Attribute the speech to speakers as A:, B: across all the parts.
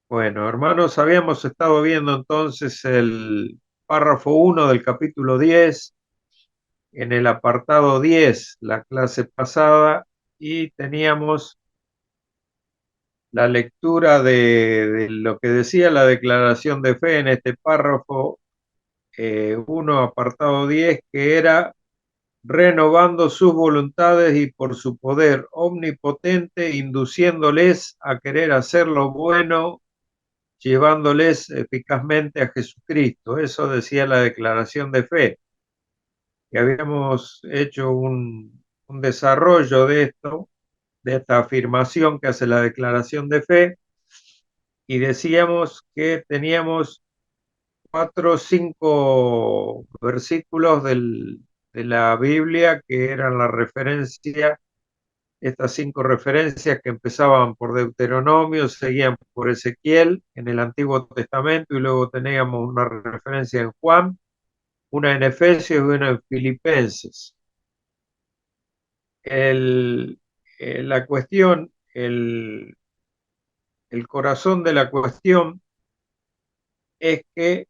A: Bueno, hermanos, habíamos estado viendo entonces el párrafo 1 del capítulo 10 en el apartado 10, la clase pasada, y teníamos la lectura de lo que decía la declaración de fe en este párrafo 1, apartado 10, que era renovando sus voluntades y por su poder omnipotente, induciéndoles a querer hacer lo bueno, llevándoles eficazmente a Jesucristo. Eso decía la declaración de fe, que habíamos hecho un desarrollo de esto, de esta afirmación que hace la declaración de fe, y decíamos que teníamos 4 o 5 versículos de la Biblia que eran la referencia. Estas 5 referencias que empezaban por Deuteronomio, seguían por Ezequiel en el Antiguo Testamento y luego teníamos una referencia en Juan, una en Efesios y una en Filipenses. El, la cuestión, el corazón de la cuestión es que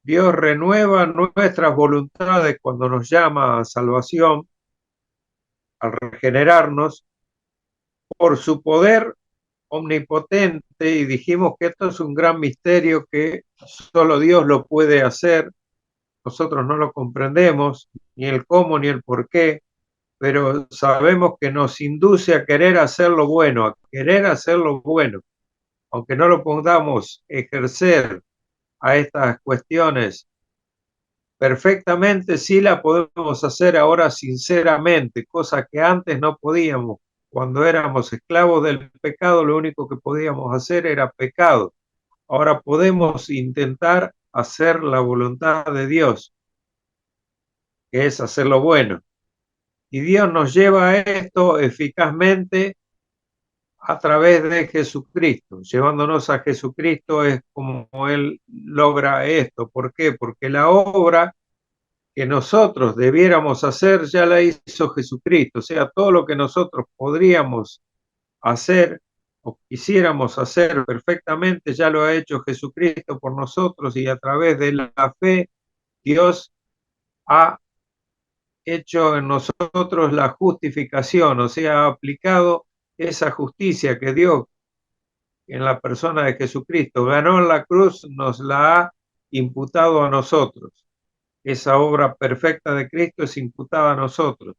A: Dios renueva nuestras voluntades cuando nos llama a salvación, al regenerarnos, por su poder omnipotente, y dijimos que esto es un gran misterio que solo Dios lo puede hacer. Nosotros no lo comprendemos, ni el cómo ni el por qué, pero sabemos que nos induce a querer hacer lo bueno, a querer hacer lo bueno, aunque no lo podamos ejercer a estas cuestiones perfectamente, sí la podemos hacer ahora sinceramente, cosa que antes no podíamos. Cuando éramos esclavos del pecado, lo único que podíamos hacer era pecado. Ahora podemos intentar hacer la voluntad de Dios, que es hacer lo bueno. Y Dios nos lleva a esto eficazmente a través de Jesucristo. Llevándonos a Jesucristo es como Él logra esto. ¿Por qué? Porque la obra que nosotros debiéramos hacer ya la hizo Jesucristo. O sea, todo lo que nosotros podríamos hacer o quisiéramos hacer perfectamente, ya lo ha hecho Jesucristo por nosotros, y a través de la fe Dios ha hecho en nosotros la justificación, o sea, ha aplicado esa justicia que Dios en la persona de Jesucristo ganó en la cruz, nos la ha imputado a nosotros. Esa obra perfecta de Cristo es imputada a nosotros.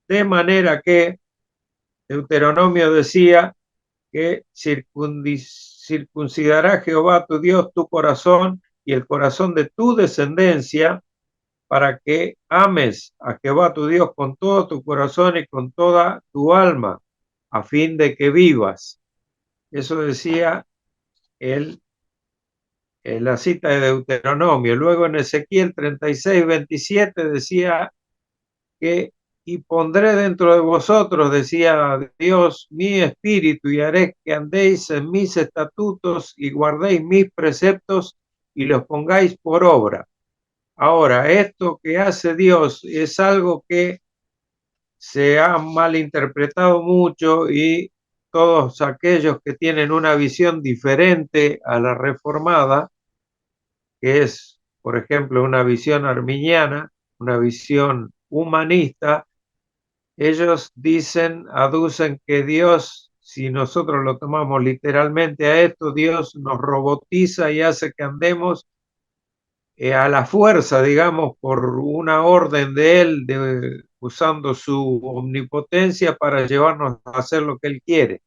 A: De manera que Deuteronomio decía que circuncidará Jehová tu Dios tu corazón y el corazón de tu descendencia, para que ames a Jehová tu Dios con todo tu corazón y con toda tu alma, a fin de que vivas. Eso decía él en la cita de Deuteronomio. Luego en Ezequiel 36:27 decía que y pondré dentro de vosotros, decía Dios, mi espíritu, y haré que andéis en mis estatutos y guardéis mis preceptos y los pongáis por obra. Ahora, esto que hace Dios es algo que se ha malinterpretado mucho, y todos aquellos que tienen una visión diferente a la reformada, que es, por ejemplo, una visión arminiana, una visión humanista, ellos dicen, aducen que Dios, si nosotros lo tomamos literalmente a esto, Dios nos robotiza y hace que andemos a la fuerza, digamos, por una orden de Él, usando su omnipotencia para llevarnos a hacer lo que Él quiere.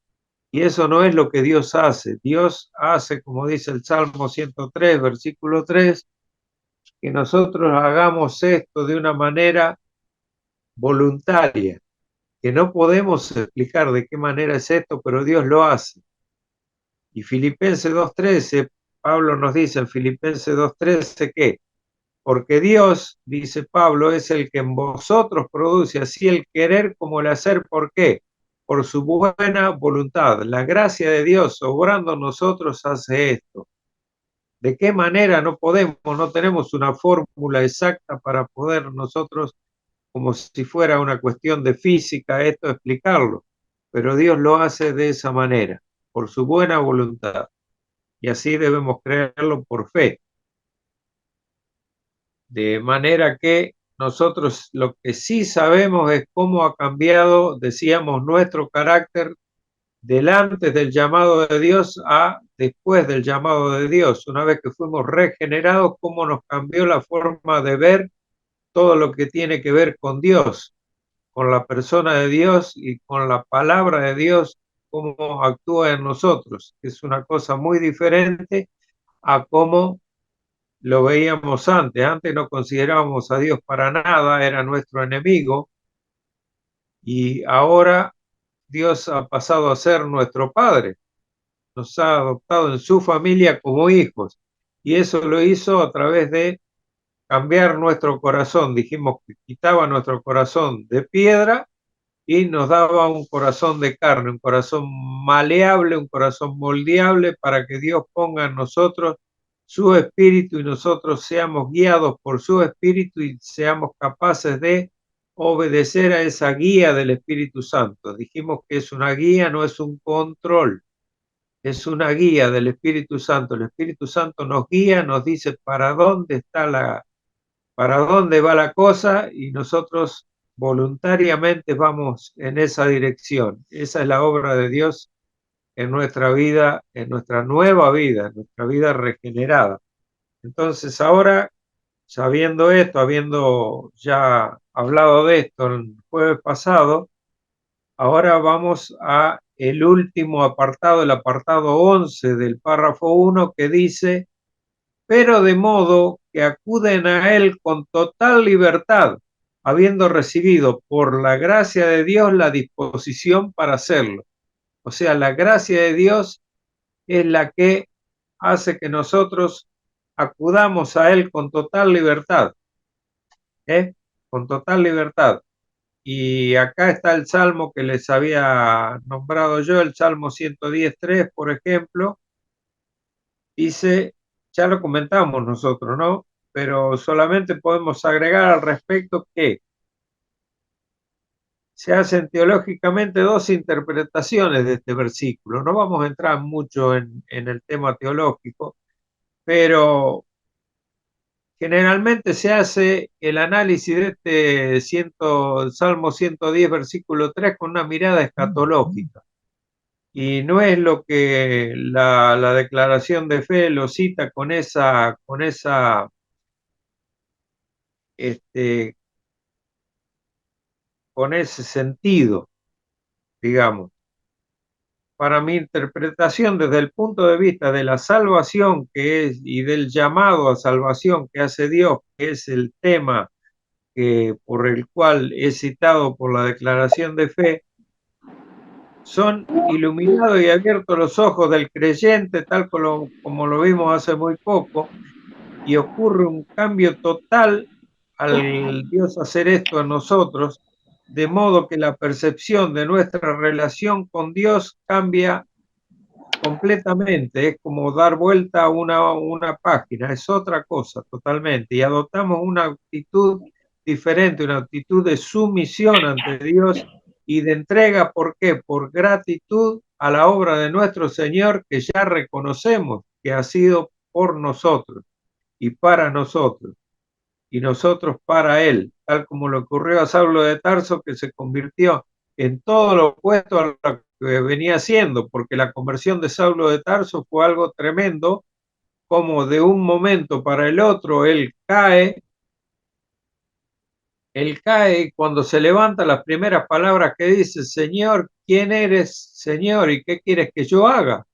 A: Y eso no es lo que Dios hace. Dios hace, como dice el Salmo 103, versículo 3, que nosotros hagamos esto de una manera voluntaria, que no podemos explicar de qué manera es esto, pero Dios lo hace. Y Filipenses 2:13, Pablo nos dice en Filipenses 2:13 que porque Dios, dice Pablo, es el que en vosotros produce así el querer como el hacer. ¿Por qué? Por su buena voluntad. La gracia de Dios obrando en nosotros hace esto. ¿De qué manera? No podemos, no tenemos una fórmula exacta para poder nosotros, como si fuera una cuestión de física, esto explicarlo. Pero Dios lo hace de esa manera, por su buena voluntad. y así debemos creerlo por fe. De manera que nosotros lo que sí sabemos es cómo ha cambiado, decíamos, nuestro carácter del antes del llamado de Dios a después del llamado de Dios. Una vez que fuimos regenerados, cómo nos cambió la forma de ver todo lo que tiene que ver con Dios, con la persona de Dios y con la palabra de Dios, cómo actúa en nosotros. Es una cosa muy diferente a cómo lo veíamos antes. Antes no considerábamos a Dios para nada, era nuestro enemigo, y ahora Dios ha pasado a ser nuestro Padre, nos ha adoptado en su familia como hijos, y eso lo hizo a través de cambiar nuestro corazón. Dijimos que quitaba nuestro corazón de piedra y nos daba un corazón de carne, un corazón maleable, un corazón moldeable, para que Dios ponga en nosotros su espíritu y nosotros seamos guiados por su espíritu y seamos capaces de obedecer a esa guía del Espíritu Santo. Dijimos que es una guía, no es un control, es una guía del Espíritu Santo. El Espíritu Santo nos guía, nos dice para dónde va la cosa, y nosotros voluntariamente vamos en esa dirección. Esa es la obra de Dios en nuestra vida, en nuestra nueva vida, en nuestra vida regenerada. Entonces ahora, sabiendo esto, habiendo ya hablado de esto el jueves pasado, ahora vamos a el último apartado, el apartado 11 del párrafo 1, que dice: pero de modo que acuden a Él con total libertad, habiendo recibido por la gracia de Dios la disposición para hacerlo. O sea, la gracia de Dios es la que hace que nosotros acudamos a Él con total libertad, ¿eh? Con total libertad. Y acá está el salmo que les había nombrado yo, el Salmo 110.3, por ejemplo. Dice, ya lo comentamos nosotros, ¿no? Pero solamente podemos agregar al respecto que se hacen teológicamente dos interpretaciones de este versículo. No vamos a entrar mucho en el tema teológico, pero generalmente se hace el análisis de este Salmo 110, versículo 3, con una mirada escatológica. Y no es lo que la declaración de fe lo cita este, con ese sentido, digamos. Para mi interpretación, desde el punto de vista de la salvación que es y del llamado a salvación que hace Dios, que es el tema por el cual es citado por la declaración de fe, son iluminados y abiertos los ojos del creyente, tal como lo vimos hace muy poco, y ocurre un cambio total al Dios hacer esto en nosotros, de modo que la percepción de nuestra relación con Dios cambia completamente. Es como dar vuelta a una página, es otra cosa totalmente, y adoptamos una actitud diferente, una actitud de sumisión ante Dios y de entrega. ¿Por qué? Por gratitud a la obra de nuestro Señor, que ya reconocemos que ha sido por nosotros y para nosotros, y nosotros para Él, tal como le ocurrió a Saulo de Tarso, que se convirtió en todo lo opuesto a lo que venía haciendo, porque la conversión de Saulo de Tarso fue algo tremendo, como de un momento para el otro él cae, y cuando se levanta, las primeras palabras que dice: Señor, ¿quién eres, Señor? ¿Y qué quieres que yo haga?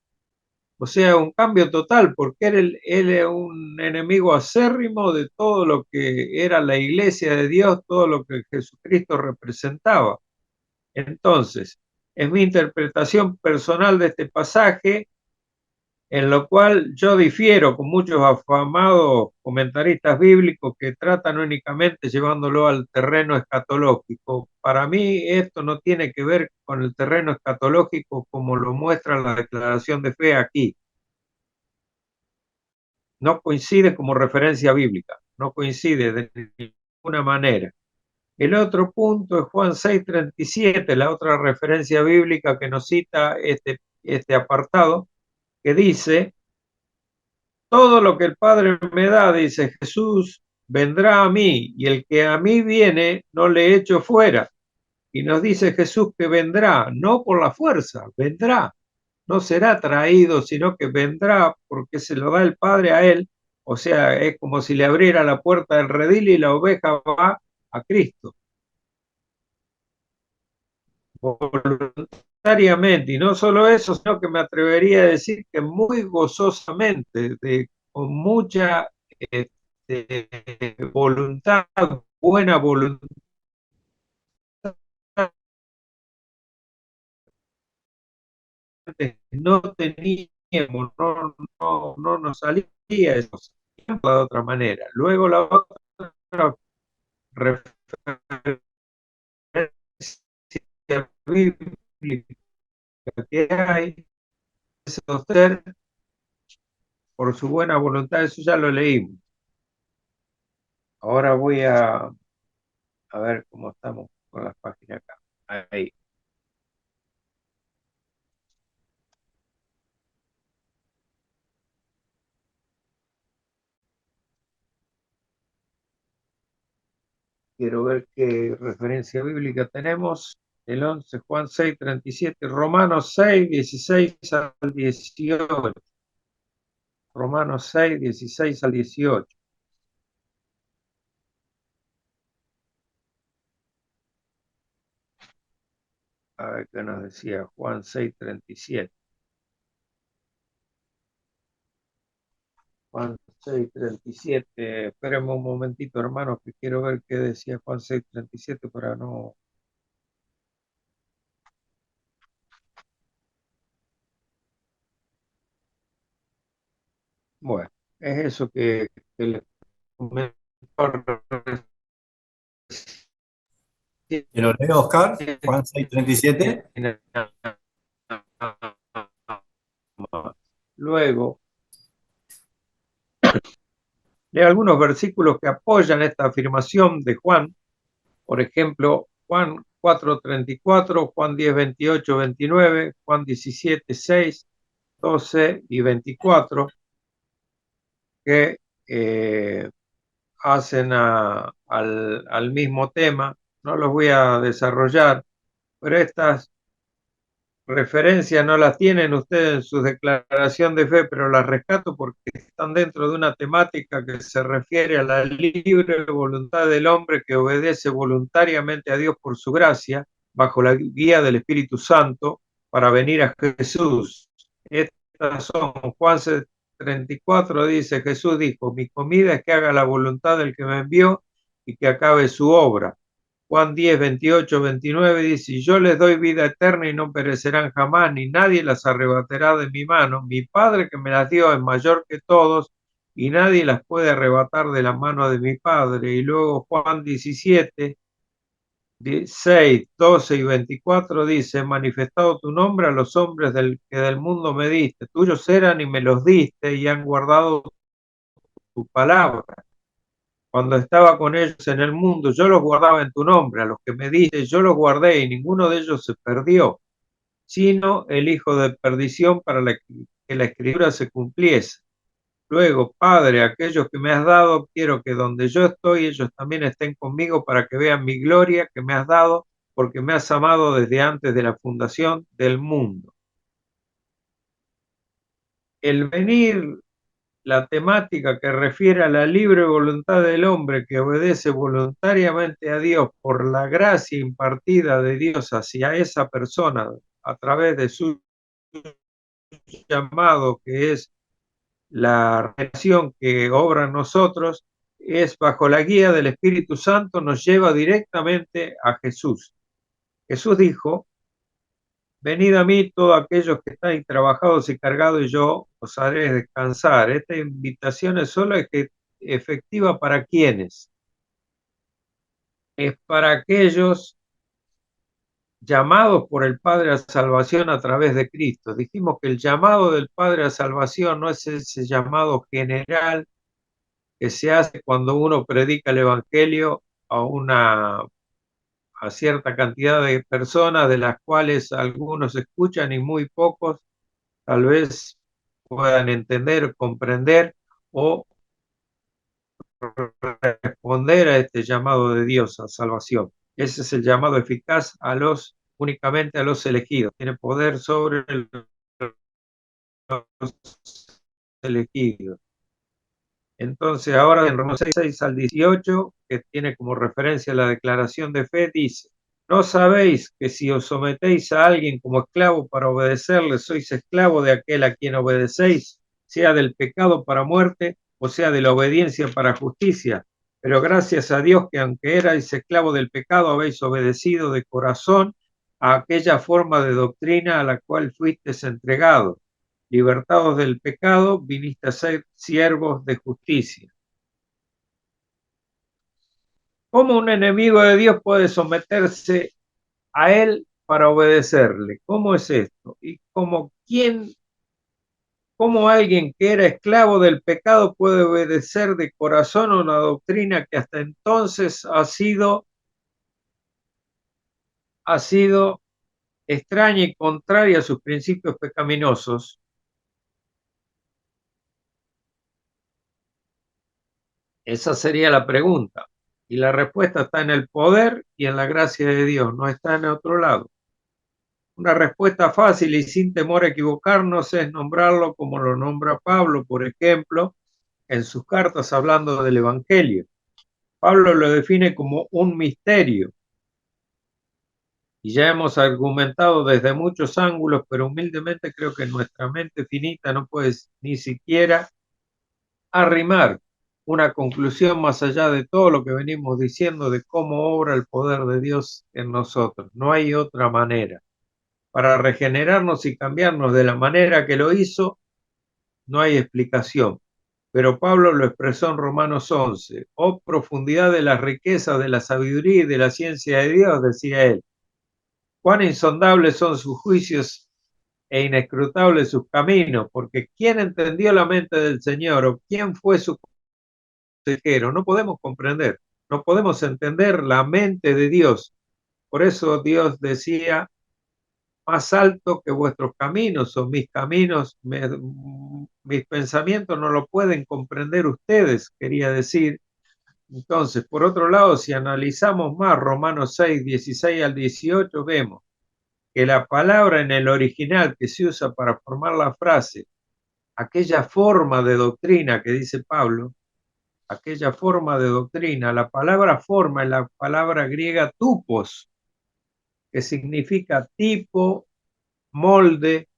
A: O sea, un cambio total, porque él era un enemigo acérrimo de todo lo que era la iglesia de Dios, todo lo que Jesucristo representaba. Entonces, es mi interpretación personal de este pasaje, en lo cual yo difiero con muchos afamados comentaristas bíblicos que tratan únicamente llevándolo al terreno escatológico. Para mí esto no tiene que ver con el terreno escatológico como lo muestra la declaración de fe aquí. No coincide como referencia bíblica, no coincide de ninguna manera. El otro punto es Juan 6:37, la otra referencia bíblica que nos cita este apartado, que dice: todo lo que el Padre me da, dice Jesús, vendrá a mí, y el que a mí viene, no le echo fuera. Y nos dice Jesús que vendrá, no por la fuerza, vendrá. No será traído, sino que vendrá porque se lo da el Padre a él. O sea, es como si le abriera la puerta del redil y la oveja va a Cristo. Voluntariamente. Y no solo eso, sino que me atrevería a decir que muy gozosamente, con mucha voluntad, buena voluntad, no teníamos, no nos salía eso de otra manera. Luego la otra referencia bíblica que hay es usted por su buena voluntad, eso ya lo leímos. Ahora voy a ver cómo estamos con las páginas acá. Ahí. Quiero ver qué referencia bíblica tenemos. El 11, Juan 6, 37, Romanos 6, 16 al 18. Romanos 6, 16 al 18. A ver qué nos decía Juan 6, 37. Juan 6, 37. Espérenme un momentito, hermanos, que quiero ver qué decía Juan 6, 37 para no... Bueno, es eso que les comento
B: ¿Te lo leo, Oscar? Juan 6:37.
A: Luego, leo algunos versículos que apoyan esta afirmación de Juan. Por ejemplo, Juan 4:34, Juan 10:28, 29, Juan 17:6, 12 y 24, que hacen al mismo tema. No los voy a desarrollar, pero estas referencias no las tienen ustedes en su declaración de fe, pero las rescato porque están dentro de una temática que se refiere a la libre voluntad del hombre que obedece voluntariamente a Dios por su gracia, bajo la guía del Espíritu Santo, para venir a Jesús. Estas son Juan 34, dice, Jesús dijo, mi comida es que haga la voluntad del que me envió y que acabe su obra. Juan 10, 28, 29 dice, yo les doy vida eterna y no perecerán jamás, ni nadie las arrebatará de mi mano. Mi Padre que me las dio es mayor que todos y nadie las puede arrebatar de la mano de mi Padre. Y luego Juan 17, 6, 12 y 24 dice, manifestado tu nombre a los hombres que del mundo me diste. Tuyos eran y me los diste y han guardado tu palabra. Cuando estaba con ellos en el mundo, yo los guardaba en tu nombre, a los que me diste, yo los guardé y ninguno de ellos se perdió, sino el hijo de perdición para que la escritura se cumpliese. Luego, Padre, aquellos que me has dado, quiero que donde yo estoy, ellos también estén conmigo para que vean mi gloria que me has dado, porque me has amado desde antes de la fundación del mundo. El venir, la temática que refiere a la libre voluntad del hombre que obedece voluntariamente a Dios por la gracia impartida de Dios hacia esa persona a través de su llamado, que es la relación que obra en nosotros, es bajo la guía del Espíritu Santo, nos lleva directamente a Jesús. Jesús dijo, venid a mí todos aquellos que estáis trabajados y cargados y yo os haré descansar. Esta invitación es solo efectiva para quienes. Es para aquellos llamados por el Padre a salvación a través de Cristo. Dijimos que el llamado del Padre a salvación no es ese llamado general que se hace cuando uno predica el Evangelio a cierta cantidad de personas, de las cuales algunos escuchan y muy pocos tal vez puedan entender, comprender, o responder a este llamado de Dios a salvación. Ese es el llamado eficaz únicamente a los elegidos. Tiene poder sobre los elegidos. Entonces, ahora en Romanos 6 al 18, que tiene como referencia la declaración de fe, dice: ¿No sabéis que si os sometéis a alguien como esclavo para obedecerle, sois esclavo de aquel a quien obedecéis, sea del pecado para muerte, o sea de la obediencia para justicia? Pero gracias a Dios que aunque erais esclavo del pecado, habéis obedecido de corazón a aquella forma de doctrina a la cual fuisteis entregados. Libertados del pecado, viniste a ser siervos de justicia. ¿Cómo un enemigo de Dios puede someterse a él para obedecerle? ¿Cómo es esto? ¿Y cómo alguien que era esclavo del pecado puede obedecer de corazón a una doctrina que hasta entonces ha sido extraña y contraria a sus principios pecaminosos? Esa sería la pregunta. Y la respuesta está en el poder y en la gracia de Dios, no está en otro lado. Una respuesta fácil y sin temor a equivocarnos es nombrarlo como lo nombra Pablo, por ejemplo, en sus cartas hablando del Evangelio. Pablo lo define como un misterio. Y ya hemos argumentado desde muchos ángulos, pero humildemente creo que nuestra mente finita no puede ni siquiera arrimar una conclusión más allá de todo lo que venimos diciendo de cómo obra el poder de Dios en nosotros. No hay otra manera. Para regenerarnos y cambiarnos de la manera que lo hizo, no hay explicación. Pero Pablo lo expresó en Romanos 11. Oh, profundidad de las riquezas, de la sabiduría y de la ciencia de Dios, decía él. Cuán insondables son sus juicios e inescrutables sus caminos, porque ¿quién entendió la mente del Señor o quién fue su consejero? No podemos comprender, no podemos entender la mente de Dios. Por eso Dios decía: más alto que vuestros caminos son mis caminos, mis pensamientos no lo pueden comprender ustedes, quería decir. Entonces, por otro lado, si analizamos más Romanos 6, 16 al 18, vemos que la palabra en el original que se usa para formar la frase, aquella forma de doctrina que dice Pablo, aquella forma de doctrina, la palabra forma es la palabra griega tupos, que significa tipo, molde,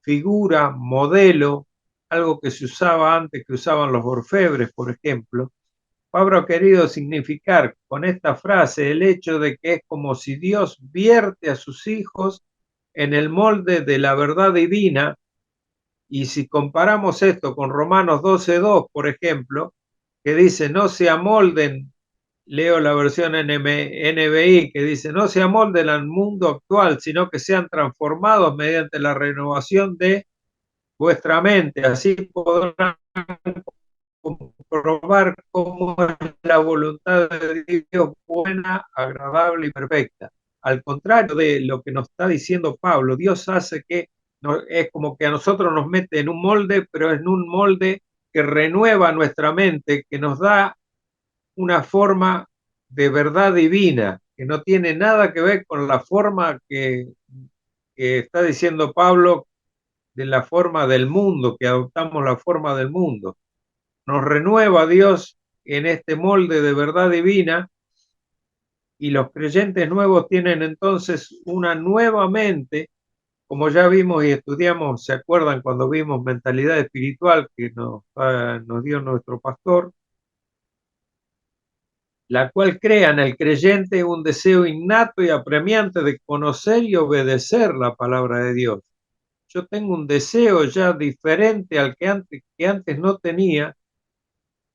A: figura, modelo, algo que se usaba antes, que usaban los orfebres, por ejemplo. Pablo ha querido significar con esta frase el hecho de que es como si Dios vierte a sus hijos en el molde de la verdad divina. Y si comparamos esto con Romanos 12:2, por ejemplo, que dice: no se amolden, leo la versión NBI, que dice: no se amolden al mundo actual, sino que sean transformados mediante la renovación de vuestra mente, así podrán comprobar cómo es la voluntad de Dios, buena, agradable y perfecta. Al contrario de lo que nos está diciendo Pablo, Dios hace que es como que a nosotros nos mete en un molde, pero en un molde que renueva nuestra mente, que nos da una forma de verdad divina, que no tiene nada que ver con la forma que está diciendo Pablo, de la forma del mundo, que adoptamos la forma del mundo. Nos renueva Dios en este molde de verdad divina, y los creyentes nuevos tienen entonces una nueva mente, como ya vimos y estudiamos. ¿Se acuerdan cuando vimos mentalidad espiritual que nos dio nuestro pastor? La cual crea en el creyente un deseo innato y apremiante de conocer y obedecer la palabra de Dios. Yo tengo un deseo ya diferente al que antes no tenía,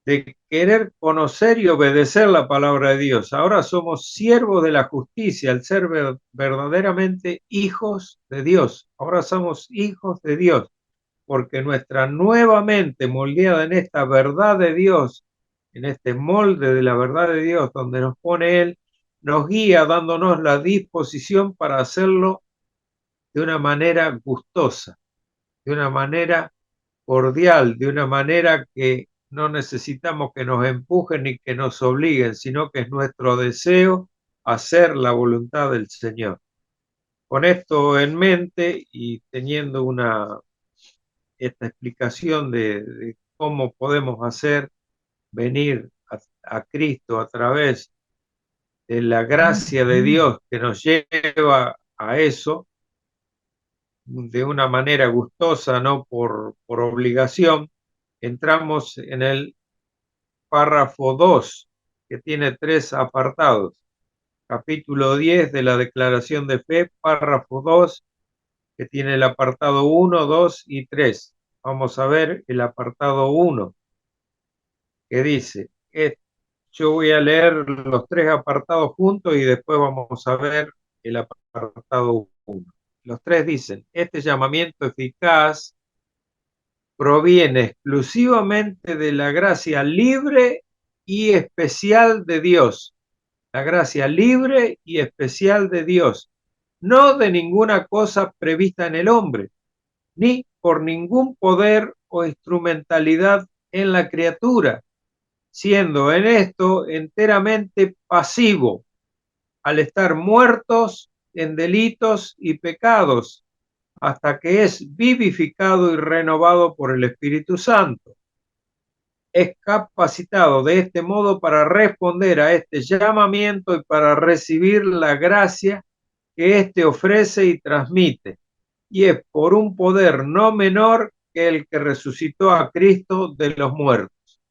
A: de querer conocer y obedecer la palabra de Dios. Ahora somos siervos de la justicia, al ser verdaderamente hijos de Dios. Ahora somos hijos de Dios, porque nuestra nueva mente moldeada en esta verdad de Dios, en este molde de la verdad de Dios, donde nos pone Él, nos guía dándonos la disposición para hacerlo de una manera gustosa, de una manera cordial, de una manera que no necesitamos que nos empujen ni que nos obliguen, sino que es nuestro deseo hacer la voluntad del Señor. Con esto en mente y teniendo esta explicación de cómo podemos hacer venir a Cristo a través de la gracia de Dios que nos lleva a eso, de una manera gustosa, no por obligación, entramos en el párrafo 2, que tiene 3 apartados. Capítulo 10 de la Declaración de Fe, párrafo 2, que tiene el apartado 1, 2 y 3. Vamos a ver el apartado 1, que dice, yo voy a leer los 3 apartados juntos y después vamos a ver el apartado 1. Los 3 dicen, este llamamiento eficaz proviene exclusivamente de la gracia libre y especial de Dios. La gracia libre y especial de Dios, no de ninguna cosa prevista en el hombre, ni por ningún poder o instrumentalidad en la criatura, siendo en esto enteramente pasivo, al estar muertos en delitos y pecados, hasta que es vivificado y renovado por el Espíritu Santo. Es capacitado de este modo para responder a este llamamiento y para recibir la gracia que éste ofrece y transmite. Y es por un poder no menor que el que resucitó a Cristo de los muertos.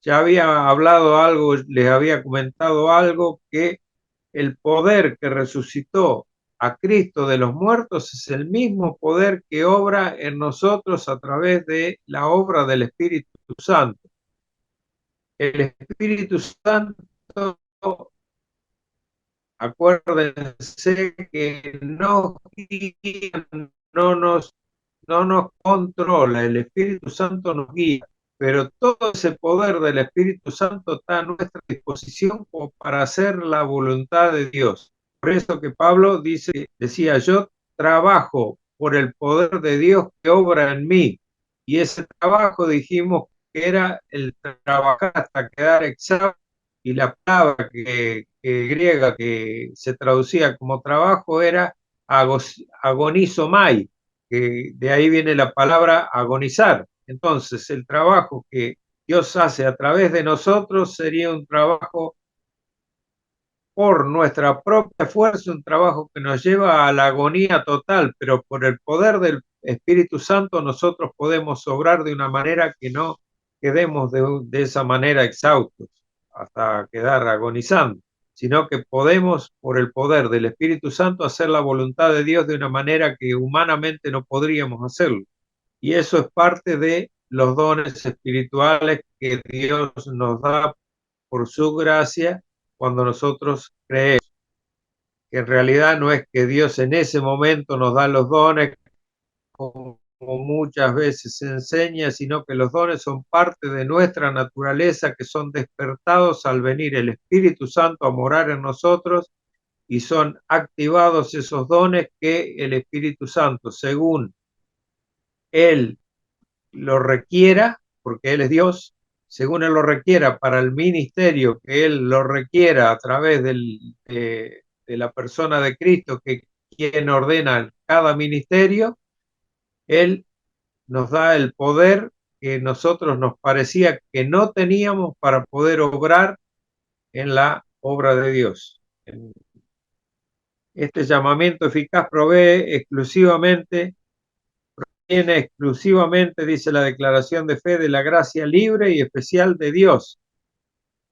A: Ya había hablado algo, les había comentado algo, que el poder que resucitó a Cristo de los muertos es el mismo poder que obra en nosotros a través de la obra del Espíritu Santo. El Espíritu Santo, acuérdense que no guía, no nos controla, el Espíritu Santo nos guía, pero todo ese poder del Espíritu Santo está a nuestra disposición como para hacer la voluntad de Dios. Por eso que Pablo decía, yo trabajo por el poder de Dios que obra en mí. Y ese trabajo dijimos que era el trabajar hasta quedar exhausto, y la palabra griega que se traducía como trabajo era agonizomai, que de ahí viene la palabra agonizar. Entonces, el trabajo que Dios hace a través de nosotros sería un trabajo por nuestra propia fuerza, un trabajo que nos lleva a la agonía total, pero por el poder del Espíritu Santo nosotros podemos obrar de una manera que no quedemos de esa manera exhaustos hasta quedar agonizando, sino que podemos, por el poder del Espíritu Santo, hacer la voluntad de Dios de una manera que humanamente no podríamos hacerlo. Y eso es parte de los dones espirituales que Dios nos da por su gracia cuando nosotros creemos. Que en realidad no es que Dios en ese momento nos da los dones como muchas veces se enseña, sino que los dones son parte de nuestra naturaleza, que son despertados al venir el Espíritu Santo a morar en nosotros, y son activados esos dones que el Espíritu Santo, según Él lo requiera, porque Él es Dios, según Él lo requiera para el ministerio que Él lo requiera a través de la persona de Cristo, que quien ordena cada ministerio, Él nos da el poder que nosotros nos parecía que no teníamos para poder obrar en la obra de Dios. Este llamamiento eficaz viene exclusivamente, dice la declaración de fe, de la gracia libre y especial de Dios.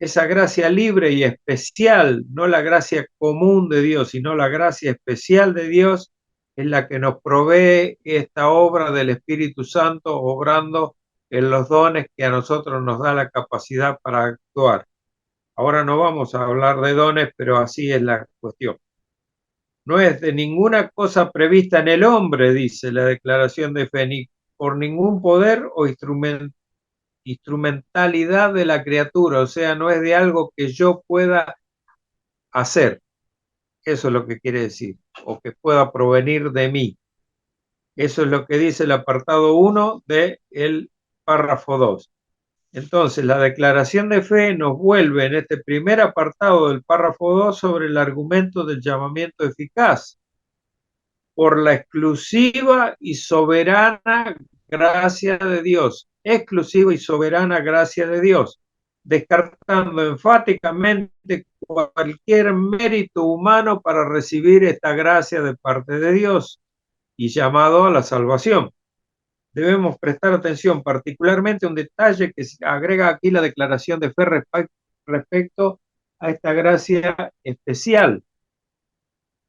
A: Esa gracia libre y especial, no la gracia común de Dios, sino la gracia especial de Dios, es la que nos provee esta obra del Espíritu Santo, obrando en los dones que a nosotros nos da la capacidad para actuar. Ahora no vamos a hablar de dones, pero así es la cuestión. No es de ninguna cosa prevista en el hombre, dice la declaración de fe, ni por ningún poder o instrumentalidad de la criatura, o sea, no es de algo que yo pueda hacer, eso es lo que quiere decir, o que pueda provenir de mí. Eso es lo que dice el apartado 1 del párrafo 2. Entonces, la declaración de fe nos vuelve en este primer apartado del párrafo 2 sobre el argumento del llamamiento eficaz por la exclusiva y soberana gracia de Dios, exclusiva y soberana gracia de Dios, descartando enfáticamente cualquier mérito humano para recibir esta gracia de parte de Dios y llamado a la salvación. Debemos prestar atención particularmente a un detalle que se agrega aquí la declaración de fe respecto a esta gracia especial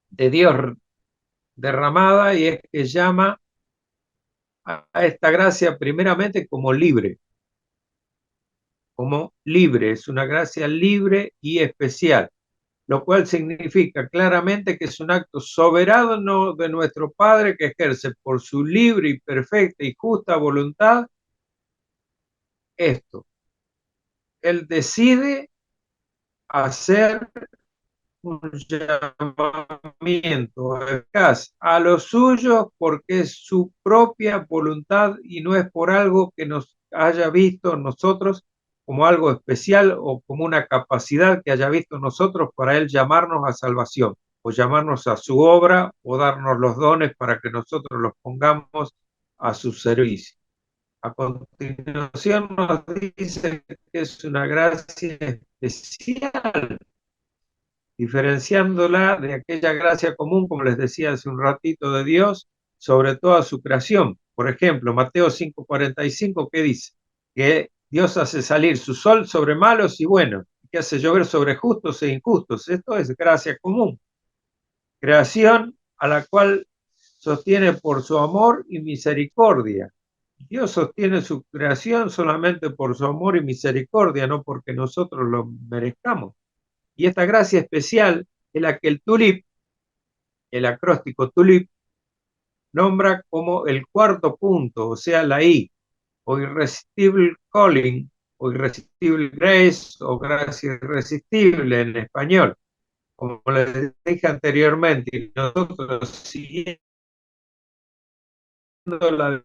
A: de Dios derramada, y es que llama a esta gracia primeramente como libre, es una gracia libre y especial, lo cual significa claramente que es un acto soberano de nuestro Padre que ejerce por su libre y perfecta y justa voluntad esto. Él decide hacer un llamamiento eficaz a los suyos porque es su propia voluntad y no es por algo que nos haya visto nosotros como algo especial o como una capacidad que haya visto nosotros para él llamarnos a salvación o llamarnos a su obra o darnos los dones para que nosotros los pongamos a su servicio. A continuación nos dice que es una gracia especial, diferenciándola de aquella gracia común, como les decía hace un ratito, de Dios sobre toda su creación. Por ejemplo, Mateo 5:45, ¿qué dice? Que Dios hace salir su sol sobre malos y buenos, que hace llover sobre justos e injustos. Esto es gracia común. Creación a la cual sostiene por su amor y misericordia. Dios sostiene su creación solamente por su amor y misericordia, no porque nosotros lo merezcamos. Y esta gracia especial es la que el TULIP, el acróstico TULIP, nombra como el cuarto punto, o sea, la I, o Irresistible Calling, o Irresistible Grace, o Gracia Irresistible en español. Como les dije anteriormente, y nosotros siguiendo la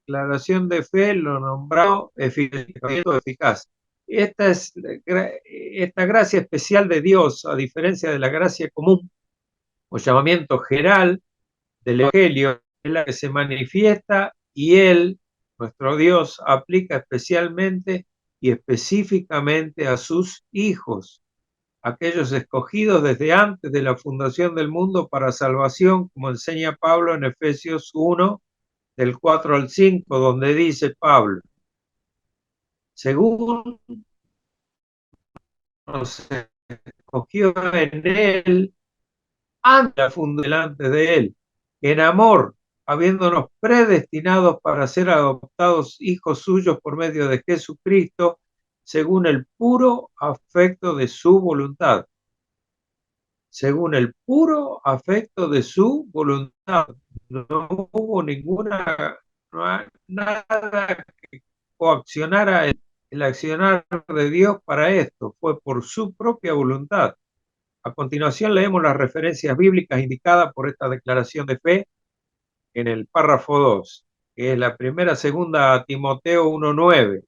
A: declaración de fe lo nombrado eficaz. Esta gracia especial de Dios, a diferencia de la gracia común o llamamiento general del Evangelio, es la que se manifiesta y Él, nuestro Dios, aplica especialmente y específicamente a sus hijos, aquellos escogidos desde antes de la fundación del mundo para salvación, como enseña Pablo en Efesios 1, del 4 al 5, donde dice Pablo, según nos escogió en Él, antes delante de Él, en amor, habiéndonos predestinados para ser adoptados hijos suyos por medio de Jesucristo, según el puro afecto de su voluntad. Según el puro afecto de su voluntad. No hubo nada que coaccionara el accionar de Dios para esto, fue por su propia voluntad. A continuación leemos las referencias bíblicas indicadas por esta declaración de fe en el párrafo 2, que es la primera, segunda a Timoteo 1:9.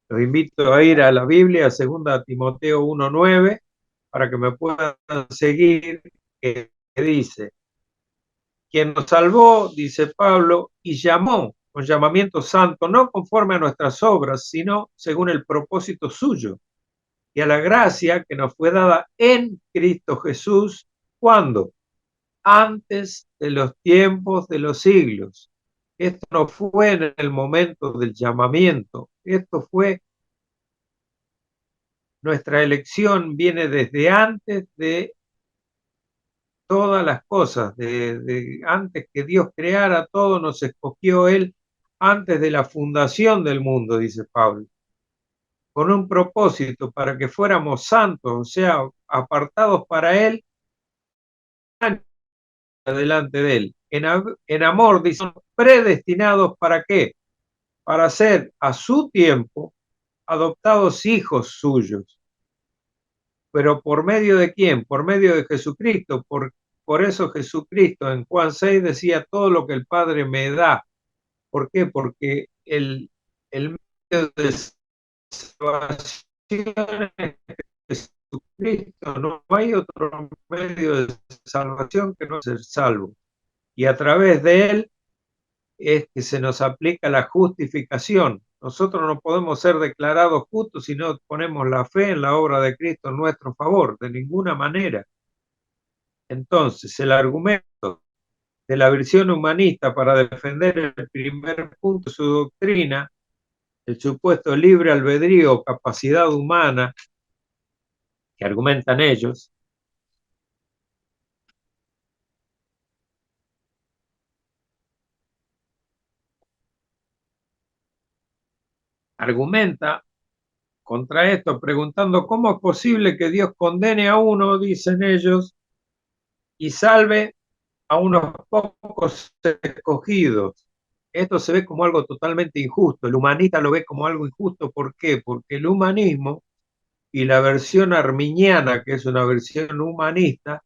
A: Los invito a ir a la Biblia, segunda a Timoteo 1:9, para que me puedan seguir, que dice, quien nos salvó, dice Pablo, y llamó con llamamiento santo, no conforme a nuestras obras, sino según el propósito suyo, y a la gracia que nos fue dada en Cristo Jesús, ¿cuándo? Antes de los tiempos de los siglos. Esto no fue en el momento del llamamiento, esto fue nuestra elección, viene desde antes de todas las cosas, antes que Dios creara todo, nos escogió Él antes de la fundación del mundo, dice Pablo, con un propósito para que fuéramos santos, o sea, apartados para Él, delante de Él. En amor, dicen, predestinados para qué? Para ser a su tiempo adoptados hijos suyos. Pero ¿por medio de quién? Por medio de Jesucristo. Por eso Jesucristo en Juan 6 decía, todo lo que el Padre me da ¿Por qué? Porque el medio de salvación es Jesucristo, no hay otro medio de salvación que no ser salvo. Y a través de él es que se nos aplica la justificación. Nosotros no podemos ser declarados justos si no ponemos la fe en la obra de Cristo en nuestro favor, de ninguna manera. Entonces, el argumento de la versión humanista para defender el primer punto de su doctrina, el supuesto libre albedrío o capacidad humana que argumentan ellos, argumenta contra esto preguntando cómo es posible que Dios condene a uno, dicen ellos, y salve a unos pocos escogidos. Esto se ve como algo totalmente injusto. El humanista lo ve como algo injusto. ¿Por qué? Porque el humanismo y la versión arminiana, que es una versión humanista,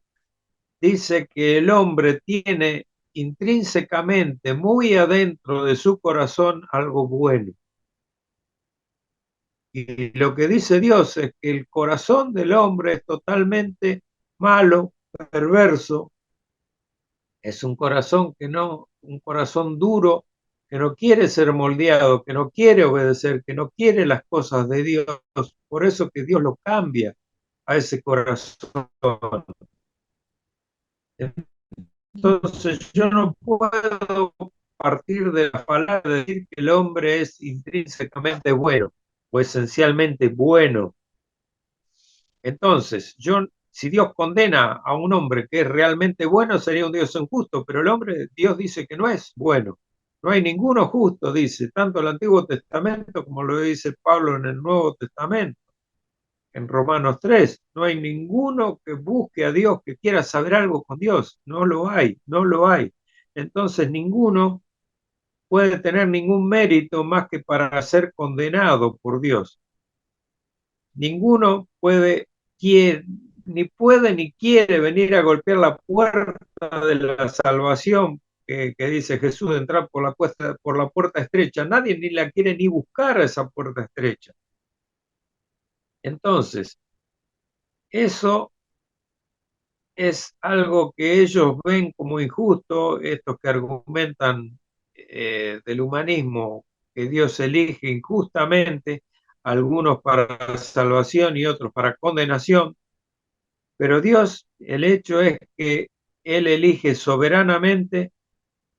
A: dice que el hombre tiene intrínsecamente, muy adentro de su corazón, algo bueno. Y lo que dice Dios es que el corazón del hombre es totalmente malo, perverso, es un corazón que no, un corazón duro, que no quiere ser moldeado, que no quiere obedecer, que no quiere las cosas de Dios. Por eso que Dios lo cambia a ese corazón. Entonces yo no puedo partir de la palabra de decir que el hombre es intrínsecamente bueno o esencialmente bueno. Entonces, si Dios condena a un hombre que es realmente bueno, sería un Dios injusto, pero el hombre, Dios dice que no es bueno. No hay ninguno justo, dice, tanto el Antiguo Testamento como lo dice Pablo en el Nuevo Testamento, en Romanos 3. No hay ninguno que busque a Dios, que quiera saber algo con Dios. No lo hay, no lo hay. Entonces, ninguno puede tener ningún mérito más que para ser condenado por Dios. Ninguno ni puede ni quiere venir a golpear la puerta de la salvación que dice Jesús de entrar por la puerta estrecha. Nadie ni la quiere ni buscar a esa puerta estrecha. Entonces, eso es algo que ellos ven como injusto, estos que argumentan del humanismo, que Dios elige injustamente, algunos para salvación y otros para condenación. Pero Dios, el hecho es que Él elige soberanamente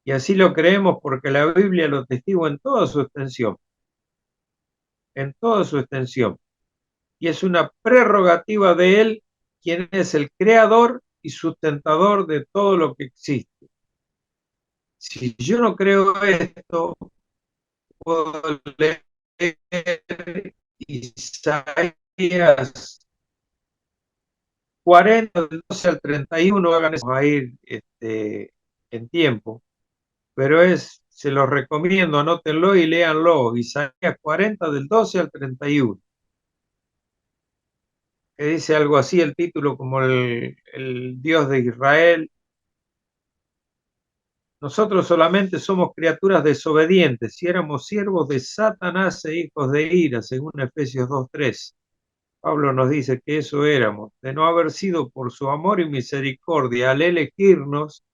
A: y así lo creemos porque la Biblia lo testigua en toda su extensión. Y es una prerrogativa de Él, quien es el creador y sustentador de todo lo que existe. Si yo no creo esto, puedo leer Isaías 40, del 12 al 31, hagan eso, a ir en tiempo, pero se los recomiendo, anótenlo y léanlo, Isaías 40 del 12 al 31, que dice algo así el título como el Dios de Israel. Nosotros solamente somos criaturas desobedientes, si éramos siervos de Satanás e hijos de ira, según Efesios 2:3. Pablo nos dice que eso éramos, de no haber sido por su amor y misericordia al elegirnos,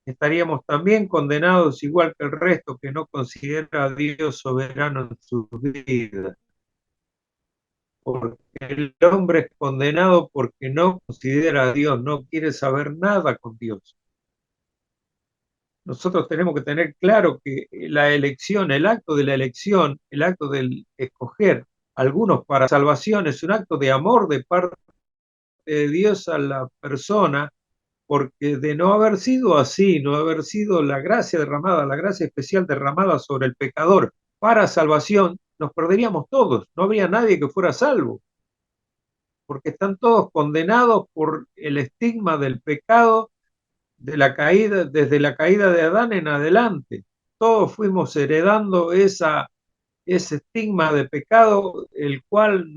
A: estaríamos también condenados igual que el resto que no considera a Dios soberano en sus vidas. Porque el hombre es condenado porque no considera a Dios, no quiere saber nada con Dios. Nosotros tenemos que tener claro que la elección, el acto de la elección, el acto del escoger algunos para salvación es un acto de amor de parte de Dios a la persona, porque de no haber sido así, no haber sido la gracia derramada, la gracia especial derramada sobre el pecador para salvación, nos perderíamos todos, no habría nadie que fuera salvo, porque están todos condenados por el estigma del pecado de la caída, desde la caída de Adán en adelante. Todos fuimos heredando ese estigma de pecado, el cual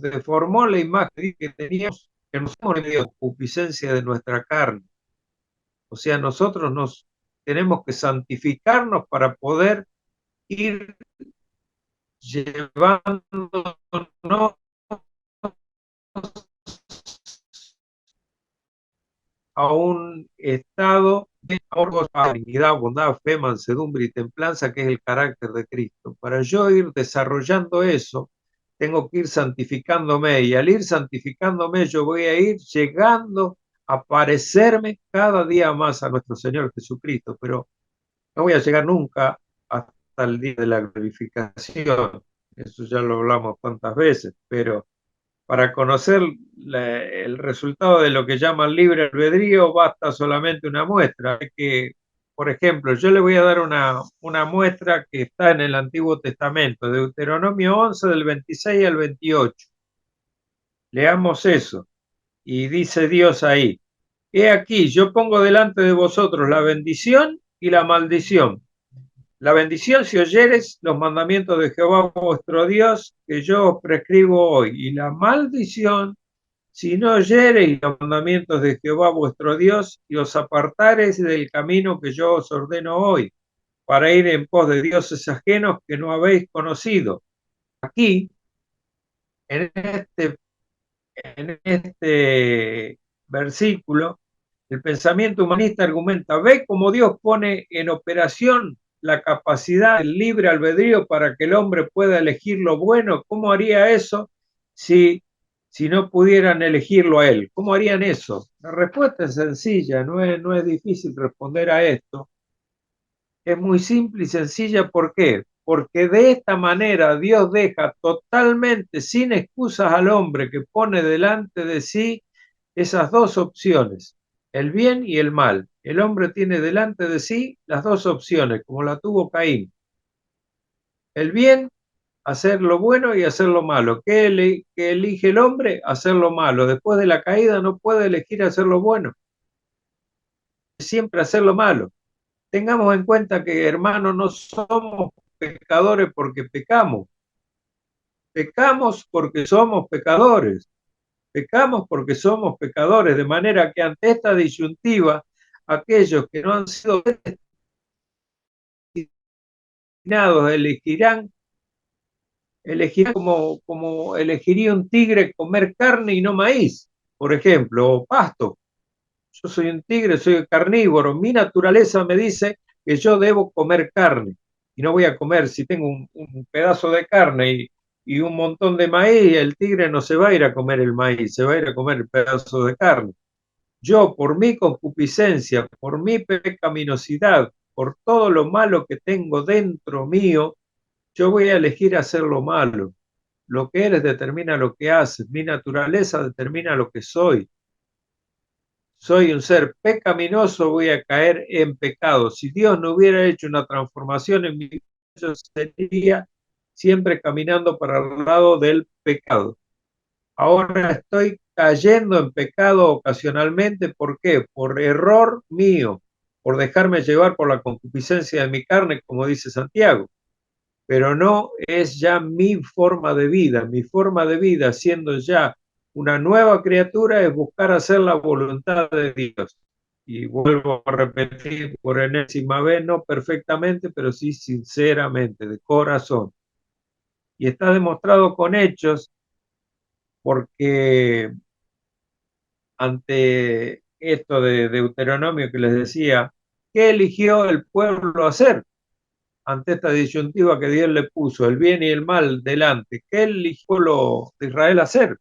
A: deformó la imagen que teníamos, que nos hemos medio concupiscencia de nuestra carne. O sea, nosotros nos tenemos que santificarnos para poder ir llevándonos a un estado de amor, dignidad, bondad, fe, mansedumbre y templanza, que es el carácter de Cristo. Para yo ir desarrollando eso, tengo que ir santificándome, y al ir santificándome yo voy a ir llegando a parecerme cada día más a nuestro Señor Jesucristo, pero no voy a llegar nunca hasta el día de la glorificación. Eso ya lo hablamos tantas veces, pero para conocer el resultado de lo que llaman libre albedrío basta solamente una muestra. Que, por ejemplo, yo le voy a dar una muestra que está en el Antiguo Testamento, Deuteronomio 11 del 26 al 28. Leamos eso. Y dice Dios ahí: he aquí, yo pongo delante de vosotros la bendición y la maldición. La bendición si oyeres los mandamientos de Jehová vuestro Dios, que yo os prescribo hoy, y la maldición si no oyereis los mandamientos de Jehová vuestro Dios, y os apartareis del camino que yo os ordeno hoy, para ir en pos de dioses ajenos que no habéis conocido. Aquí, en este versículo, el pensamiento humanista argumenta: ve cómo Dios pone en operación la capacidad del libre albedrío para que el hombre pueda elegir lo bueno. ¿Cómo haría eso si no pudieran elegirlo a él? ¿Cómo harían eso? La respuesta es sencilla, no es difícil responder a esto. Es muy simple y sencilla. ¿Por qué? Porque de esta manera Dios deja totalmente sin excusas al hombre, que pone delante de sí esas dos opciones, el bien y el mal. El hombre tiene delante de sí las dos opciones, como la tuvo Caín. El bien, hacer lo bueno, y hacer lo malo. ¿Qué elige el hombre? Hacer lo malo. Después de la caída no puede elegir hacer lo bueno, siempre hacer lo malo. Tengamos en cuenta que, hermanos, no somos pecadores porque pecamos. Pecamos porque somos pecadores. Pecamos porque somos pecadores, de manera que ante esta disyuntiva, aquellos que no han sido destinados elegirán como elegiría un tigre comer carne y no maíz, por ejemplo, o pasto. Yo soy un tigre, soy carnívoro, mi naturaleza me dice que yo debo comer carne, y no voy a comer, si tengo un pedazo de carne y un montón de maíz, el tigre no se va a ir a comer el maíz, se va a ir a comer el pedazo de carne. Yo, por mi concupiscencia, por mi pecaminosidad, por todo lo malo que tengo dentro mío, yo voy a elegir hacer lo malo. Lo que eres determina lo que haces. Mi naturaleza determina lo que soy. Soy un ser pecaminoso, voy a caer en pecado. Si Dios no hubiera hecho una transformación en mi vida, yo sería siempre caminando para el lado del pecado. Ahora estoy cayendo en pecado ocasionalmente. ¿Por qué? Por error mío, por dejarme llevar por la concupiscencia de mi carne, como dice Santiago. Pero no es ya mi forma de vida. Mi forma de vida, siendo ya una nueva criatura, es buscar hacer la voluntad de Dios. Y vuelvo a repetir por enésima vez, no perfectamente, pero sí sinceramente, de corazón. Y está demostrado con hechos, porque ante esto de Deuteronomio que les decía, ¿qué eligió el pueblo hacer ante esta disyuntiva que Dios le puso, el bien y el mal delante? ¿Qué eligió lo de Israel hacer?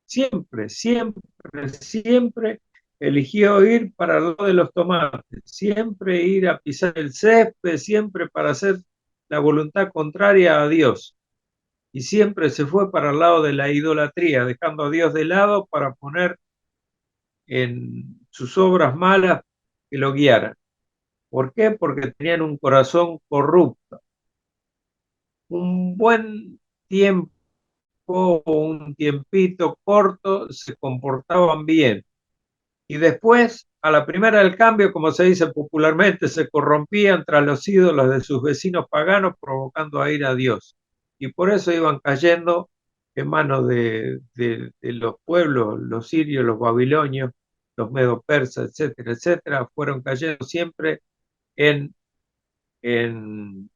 A: Siempre, siempre, siempre eligió ir para el lado de los tomates, siempre ir a pisar el césped, siempre para hacer la voluntad contraria a Dios. Y siempre se fue para el lado de la idolatría, dejando a Dios de lado para poner en sus obras malas que lo guiaran. ¿Por qué? Porque tenían un corazón corrupto. Un buen tiempo, un tiempito corto, se comportaban bien. Y después, a la primera del cambio, como se dice popularmente, se corrompían tras los ídolos de sus vecinos paganos, provocando a ir a Dios. Y por eso iban cayendo en manos de los pueblos, los sirios, los babilonios, los medo-persas, etcétera, etcétera, fueron cayendo siempre en, en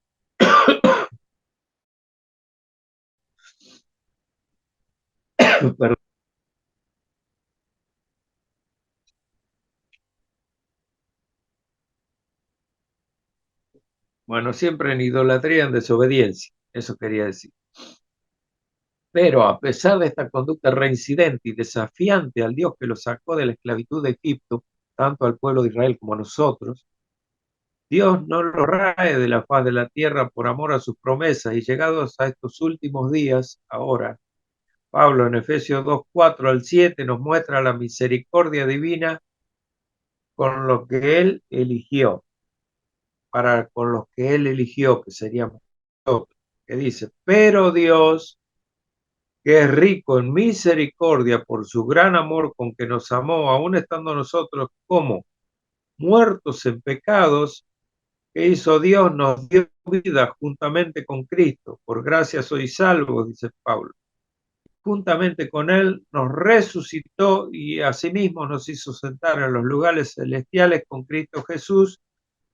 A: bueno, siempre en idolatría, en desobediencia, eso quería decir. Pero a pesar de esta conducta reincidente y desafiante al Dios que lo sacó de la esclavitud de Egipto, tanto al pueblo de Israel como a nosotros, Dios no lo rae de la faz de la tierra por amor a sus promesas y llegados a estos últimos días, ahora, Pablo en Efesios 2, 4 al 7 nos muestra la misericordia divina con lo que él eligió, para con los que él eligió, que seríamos nosotros, que dice, pero Dios, que es rico en misericordia por su gran amor con que nos amó, aun estando nosotros como muertos en pecados, que hizo Dios, nos dio vida juntamente con Cristo. Por gracia sois salvos, dice Pablo. Juntamente con Él nos resucitó y asimismo nos hizo sentar en los lugares celestiales con Cristo Jesús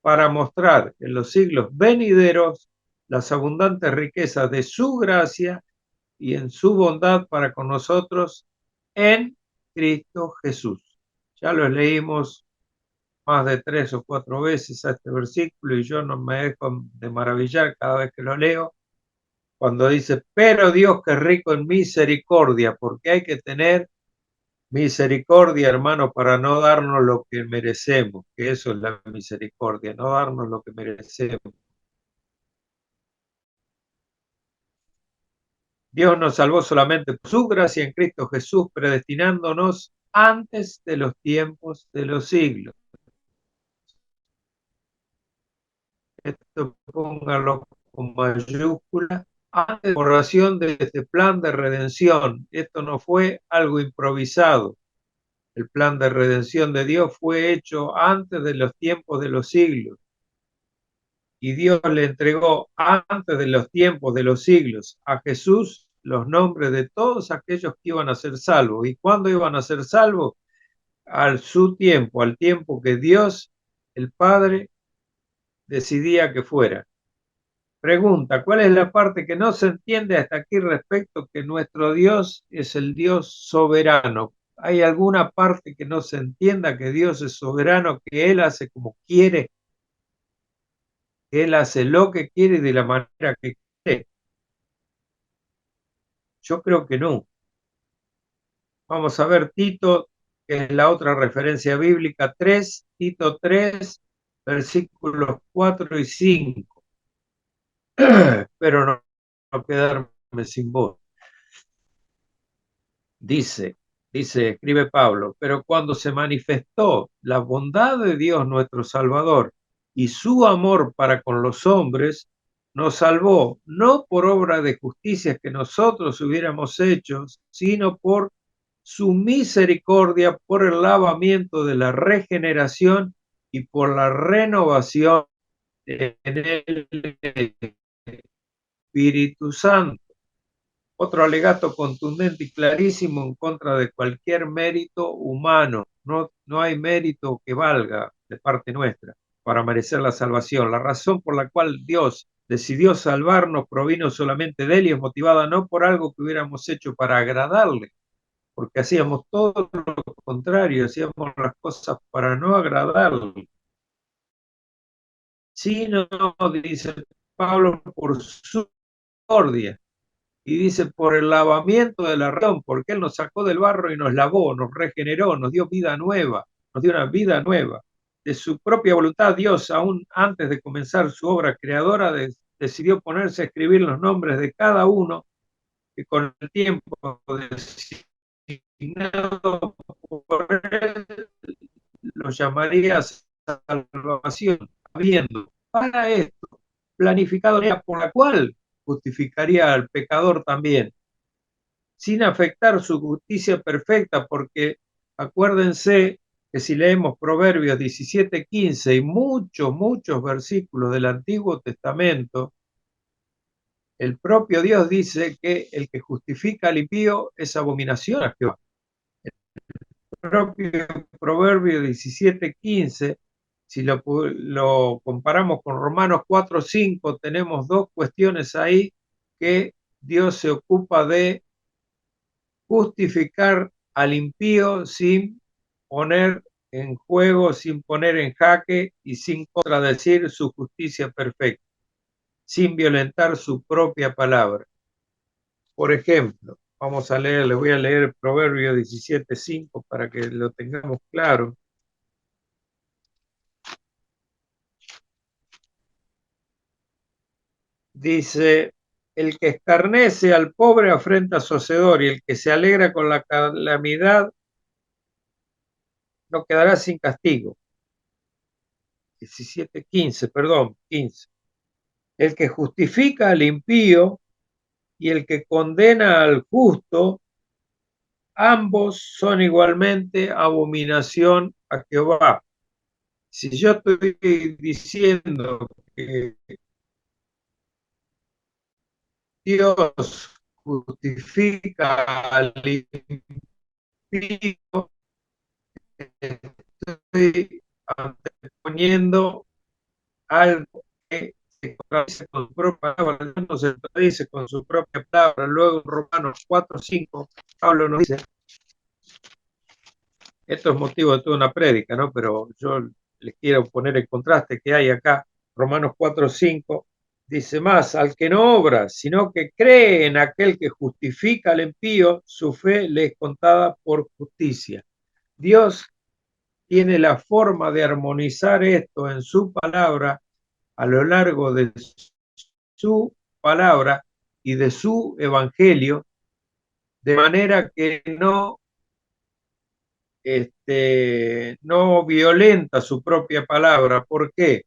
A: para mostrar en los siglos venideros las abundantes riquezas de su gracia y en su bondad para con nosotros en Cristo Jesús. Ya lo leímos más de 3 o 4 veces a este versículo y yo no me dejo de maravillar cada vez que lo leo, cuando dice, pero Dios que es rico en misericordia, porque hay que tener misericordia, hermano, para no darnos lo que merecemos, que eso es la misericordia, no darnos lo que merecemos. Dios nos salvó solamente por su gracia en Cristo Jesús, predestinándonos antes de los tiempos de los siglos. Esto póngalo con mayúscula, antes de la elaboración de este plan de redención. Esto no fue algo improvisado. El plan de redención de Dios fue hecho antes de los tiempos de los siglos. Y Dios le entregó antes de los tiempos de los siglos a Jesús los nombres de todos aquellos que iban a ser salvos. ¿Y cuándo iban a ser salvos? Al su tiempo, al tiempo que Dios, el Padre, decidía que fuera. Pregunta, ¿cuál es la parte que no se entiende hasta aquí respecto que nuestro Dios es el Dios soberano? ¿Hay alguna parte que no se entienda que Dios es soberano, que Él hace como quiere, que Él hace lo que quiere y de la manera que quiere? Yo creo que no. Vamos a ver Tito, que es la otra referencia bíblica, 3, Tito 3, versículos 4 y 5. Pero no quedarme sin voz. Dice, escribe Pablo, pero cuando se manifestó la bondad de Dios nuestro Salvador y su amor para con los hombres, nos salvó no por obra de justicia que nosotros hubiéramos hecho, sino por su misericordia, por el lavamiento de la regeneración y por la renovación en el Espíritu Santo. Otro alegato contundente y clarísimo en contra de cualquier mérito humano. No hay mérito que valga de parte nuestra para merecer la salvación. La razón por la cual Dios decidió salvarnos provino solamente de Él y es motivada no por algo que hubiéramos hecho para agradarle, porque hacíamos todo lo contrario, hacíamos las cosas para no agradarle, sino, dice Pablo, por su misericordia. Y dice, por el lavamiento de la razón, porque Él nos sacó del barro y nos lavó, nos regeneró, nos dio vida nueva, nos dio una vida nueva. De su propia voluntad, Dios, aún antes de comenzar su obra creadora, decidió ponerse a escribir los nombres de cada uno, que con el tiempo designado por Él los llamaría salvación, habiendo para esto planificado por la cual justificaría al pecador también, sin afectar su justicia perfecta, porque acuérdense que si leemos Proverbios 17:15 y muchos versículos del Antiguo Testamento, El propio Dios dice que el que justifica al impío es abominación a Jehová. El propio Proverbio 17:15, si lo comparamos con Romanos 4:5, tenemos dos cuestiones ahí que Dios se ocupa de justificar al impío sin poner en juego, sin poner en jaque y sin contradecir su justicia perfecta, sin violentar su propia palabra. Por ejemplo, vamos a leer, les voy a leer Proverbio 17:5 para que lo tengamos claro. Dice, el que escarnece al pobre afrenta a su hacedor, y el que se alegra con la calamidad no quedará sin castigo. 17:15, perdón, 15. El que justifica al impío y el que condena al justo, ambos son igualmente abominación a Jehová. Si yo estoy diciendo que Dios justifica al impío, estoy anteponiendo algo que se contradice con su propia palabra, no se contradice con su propia palabra. Luego en Romanos 4:5, Pablo nos dice, esto es motivo de toda una prédica, ¿no? Pero yo les quiero poner el contraste que hay acá. Romanos 4:5 dice más, al que no obra, sino que cree en aquel que justifica al impío, su fe le es contada por justicia. Dios tiene la forma de armonizar esto en su palabra a lo largo de su palabra y de su evangelio, de manera que no violenta su propia palabra. ¿Por qué?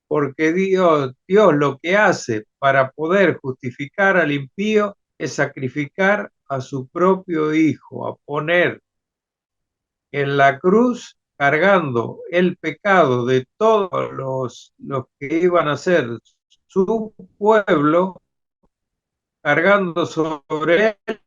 A: Porque Dios lo que hace para poder justificar al impío es sacrificar a su propio hijo, a poner en la cruz cargando el pecado de todos los que iban a ser su pueblo, cargando sobre él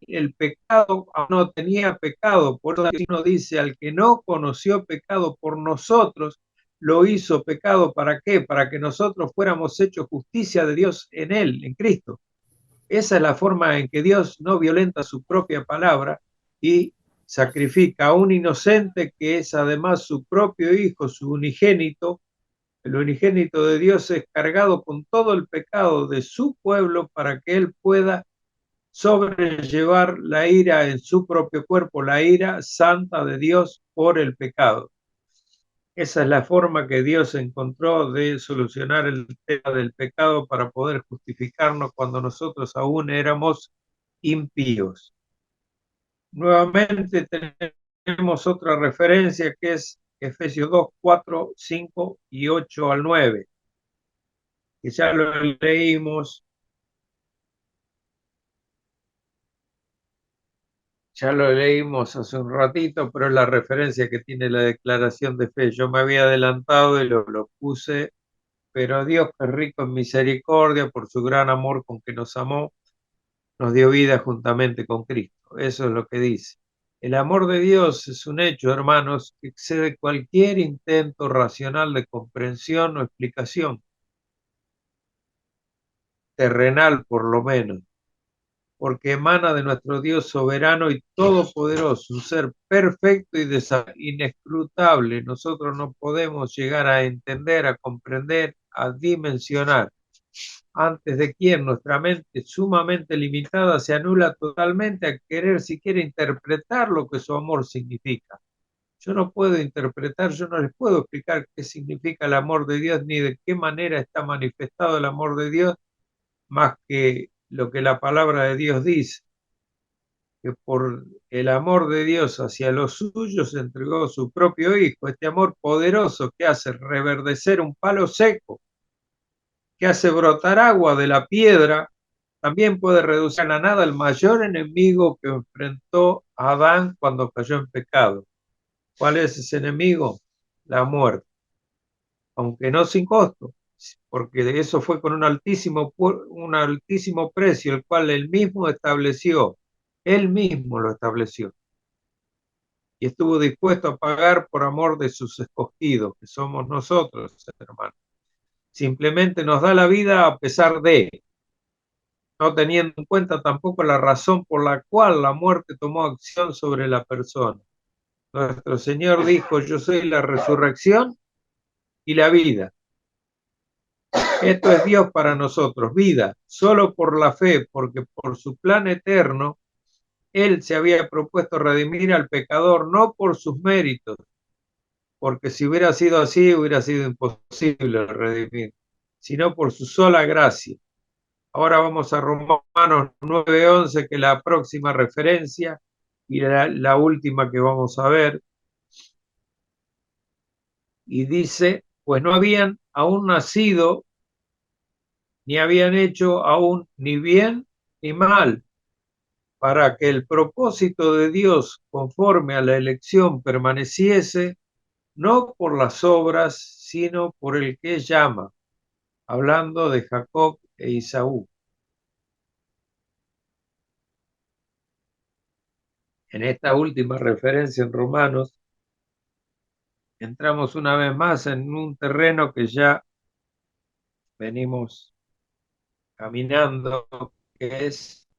A: el pecado, no tenía pecado, por eso uno dice, al que no conoció pecado por nosotros, lo hizo pecado, ¿para qué? Para que nosotros fuéramos hechos justicia de Dios en él, en Cristo. Esa es la forma en que Dios no violenta su propia palabra y sacrifica a un inocente que es además su propio hijo, su unigénito. El unigénito de Dios es cargado con todo el pecado de su pueblo para que él pueda sobrellevar la ira en su propio cuerpo, la ira santa de Dios por el pecado. Esa es la forma que Dios encontró de solucionar el tema del pecado para poder justificarnos cuando nosotros aún éramos impíos. Nuevamente tenemos otra referencia que es Efesios 2, 4, 5 y 8 al 9, que ya lo leímos. Ya lo leímos hace un ratito, pero es la referencia que tiene la declaración de fe. Yo me había adelantado y lo puse, pero Dios, que es rico en misericordia, por su gran amor con que nos amó, nos dio vida juntamente con Cristo. Eso es lo que dice. El amor de Dios es un hecho, hermanos, que excede cualquier intento racional de comprensión o explicación, terrenal por lo menos, porque emana de nuestro Dios soberano y todopoderoso, un ser perfecto y inescrutable. Nosotros no podemos llegar a entender, a comprender, a dimensionar, antes de quien nuestra mente sumamente limitada se anula totalmente a querer siquiera interpretar lo que su amor significa. Yo no puedo interpretar, yo no les puedo explicar qué significa el amor de Dios ni de qué manera está manifestado el amor de Dios, más que lo que la palabra de Dios dice, que por el amor de Dios hacia los suyos entregó su propio Hijo, este amor poderoso que hace reverdecer un palo seco, que hace brotar agua de la piedra, también puede reducir a la nada el mayor enemigo que enfrentó a Adán cuando cayó en pecado. ¿Cuál es ese enemigo? La muerte, aunque no sin costo, porque eso fue con un altísimo precio, el cual él mismo estableció. Él mismo lo estableció. Y estuvo dispuesto a pagar por amor de sus escogidos, que somos nosotros, hermanos. Simplemente nos da la vida a pesar de, no teniendo en cuenta tampoco la razón por la cual la muerte tomó acción sobre la persona. Nuestro Señor dijo: yo soy la resurrección y la vida. Esto es Dios para nosotros, vida, solo por la fe, porque por su plan eterno, Él se había propuesto redimir al pecador, no por sus méritos, porque si hubiera sido así, hubiera sido imposible redimir, sino por su sola gracia. Ahora vamos a Romanos 9:11, que es la próxima referencia y la última que vamos a ver. Y dice: pues no habían aún nacido, ni habían hecho aún ni bien ni mal, para que el propósito de Dios conforme a la elección permaneciese, no por las obras, sino por el que llama, hablando de Jacob e Isaú. En esta última referencia en Romanos, entramos una vez más en un terreno que ya venimos caminando, que es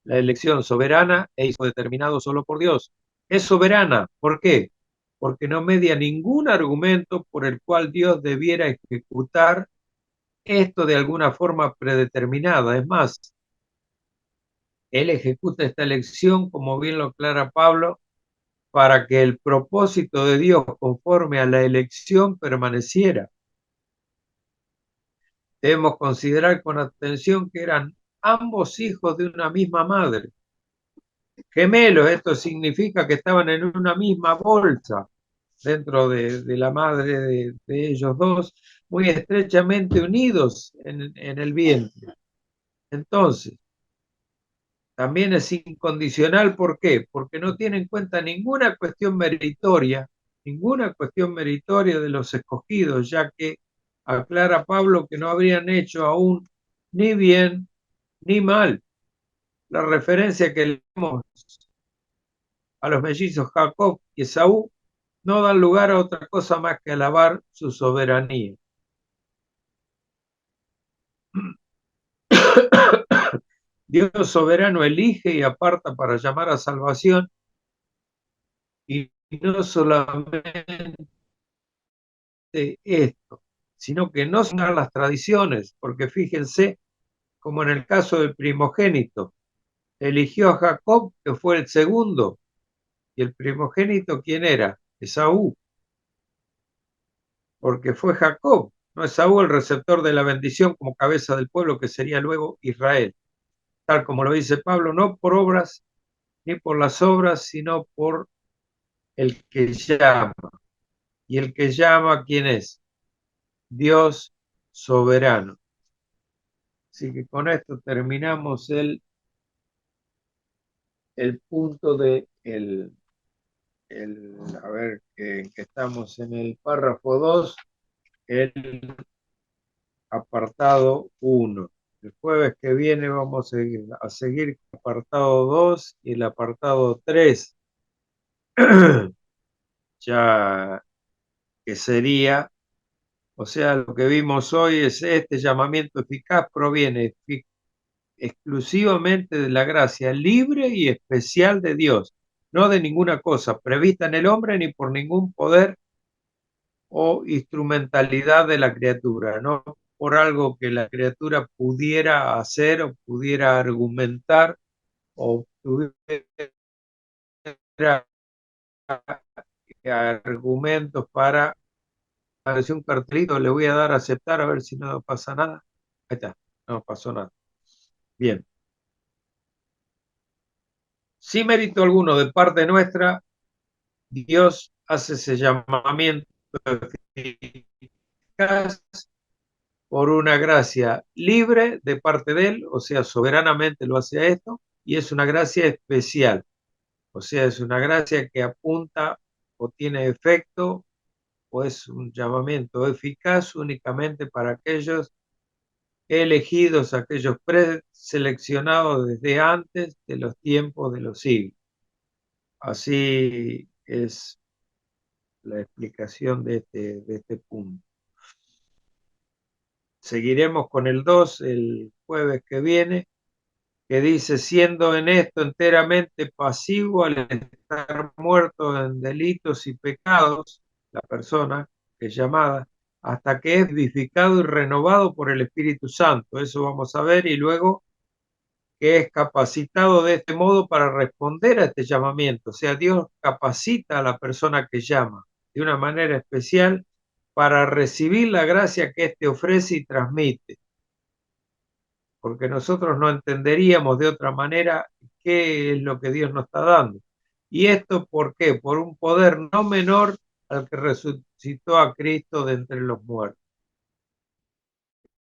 A: la elección soberana e hizo determinado solo por Dios. Es soberana. ¿Por qué? Porque no media ningún argumento por el cual Dios debiera ejecutar esto de alguna forma predeterminada. Es más, Él ejecuta esta elección, como bien lo aclara Pablo, para que el propósito de Dios conforme a la elección permaneciera. Debemos considerar con atención que eran ambos hijos de una misma madre. Gemelos, esto significa que estaban en una misma bolsa dentro de la madre de ellos dos, muy estrechamente unidos en el vientre. Entonces, también es incondicional. ¿Por qué? Porque no tiene en cuenta ninguna cuestión meritoria de los escogidos, ya que aclara Pablo que no habrían hecho aún ni bien ni mal. La referencia que leemos a los mellizos Jacob y Esaú no dan lugar a otra cosa más que alabar su soberanía. Dios soberano elige y aparta para llamar a salvación, y no solamente esto, sino que no son las tradiciones, porque fíjense, como en el caso del primogénito, eligió a Jacob, que fue el segundo, y el primogénito, ¿quién era? Esaú, porque fue Jacob, no Esaú, el receptor de la bendición como cabeza del pueblo que sería luego Israel. Tal como lo dice Pablo, no por obras ni por las obras, sino por el que llama. Y el que llama, ¿quién es? Dios soberano. Así que con esto terminamos el punto de a ver, que estamos en el párrafo 2, el apartado 1. El jueves que viene vamos a seguir el apartado 2 y el apartado 3. Ya que sería, o sea, lo que vimos hoy es: este llamamiento eficaz proviene exclusivamente de la gracia libre y especial de Dios, no de ninguna cosa prevista en el hombre ni por ningún poder o instrumentalidad de la criatura, no por algo que la criatura pudiera hacer o pudiera argumentar o tuviera argumentos para hacer un cartelito: le voy a dar a aceptar a ver si no pasa nada. Ahí está, no pasó nada. Bien. Sin mérito alguno de parte nuestra, Dios hace ese llamamiento eficaz por una gracia libre de parte de Él, o sea, soberanamente lo hace a esto, y es una gracia especial. O sea, es una gracia que apunta o tiene efecto o es un llamamiento eficaz únicamente para aquellos elegidos, aquellos preseleccionados desde antes de los tiempos de los siglos. Así es la explicación de este punto. Seguiremos con el 2 el jueves que viene, que dice, siendo en esto enteramente pasivo al estar muerto en delitos y pecados, la persona que es llamada, hasta que es vivificado y renovado por el Espíritu Santo. Eso vamos a ver, y luego que es capacitado de este modo para responder a este llamamiento. O sea, Dios capacita a la persona que llama de una manera especial para recibir la gracia que éste ofrece y transmite, porque nosotros no entenderíamos de otra manera qué es lo que Dios nos está dando. ¿Y esto por qué? Por un poder no menor al que resucitó a Cristo de entre los muertos.